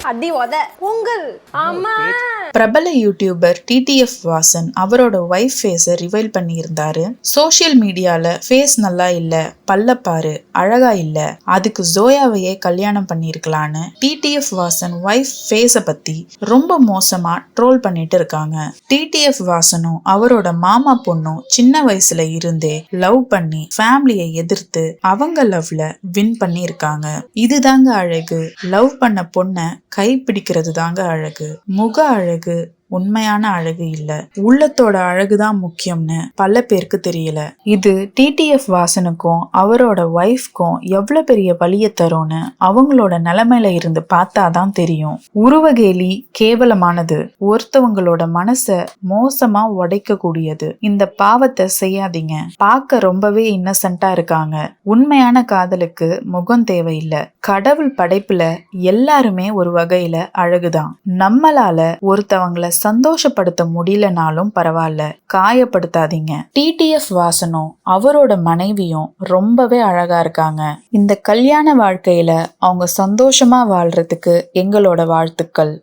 அடி உத பொங்கல். ஆமா. பிரபல யூடியூபர் டிடிஎஃப் வாசன் அவரோட ஒய்ஃப் ஃபேஸை ரிவைல் பண்ணியிருந்தாரு. சோஷியல் மீடியால ஃபேஸ் நல்லா இல்ல, பல்லப்பாரு, அழகா இல்ல, அதுக்கு ஜோயாவையே கல்யாணம் பண்ணிருக்கலான்னு டிடிஎஃப் வாசன் ஒய்ஃப் ஃபேஸை பத்தி ரொம்ப மோசமா ட்ரோல் பண்ணிட்டு இருக்காங்க. டிடிஎஃப் வாசனும் அவரோட மாமா பொண்ணும் சின்ன வயசுல இருந்தே லவ் பண்ணி ஃபேமிலியை எதிர்த்து அவங்க லவ்ல வின் பண்ணி இருக்காங்க. இதுதாங்க அழகு. லவ் பண்ண பொண்ண கை பிடிக்கிறது தாங்க அழகு. முக அழகு உண்மையான அழகு இல்ல, உள்ளத்தோட அழகுதான் முக்கியம்னு பல பேருக்கு தெரியல. இது டிடிஎஃப் வாசனுக்கும் அவரோட ஒய்ஃப்க்கும் எவ்வளவு பெரிய வலிய தரும்னு அவங்களோட நிலைமையில இருந்து பார்த்தாதான் தெரியும். உருவகேலி கேவலமானது, ஒருத்தவங்களோட மனச மோசமா உடைக்க கூடியது. இந்த பாவத்தை செய்யாதீங்க. பார்க்க ரொம்பவே இன்னசென்ட்டா இருக்காங்க. உண்மையான காதலுக்கு முகம் தேவையில்லை. கடவுள் படைப்புல எல்லாருமே ஒரு வகையில அழகுதான். நம்மளால ஒருத்தவங்களை சந்தோஷப்படுத்த முடியலனாலும் பரவாயில்ல, காயப்படுத்தாதீங்க. டிடிஎஃப் வாசனும் அவரோட மனைவியும் ரொம்பவே அழகா இருக்காங்க. இந்த கல்யாண வாழ்க்கையில அவங்க சந்தோஷமா வாழ்றதுக்கு எங்களோட வாழ்த்துக்கள்.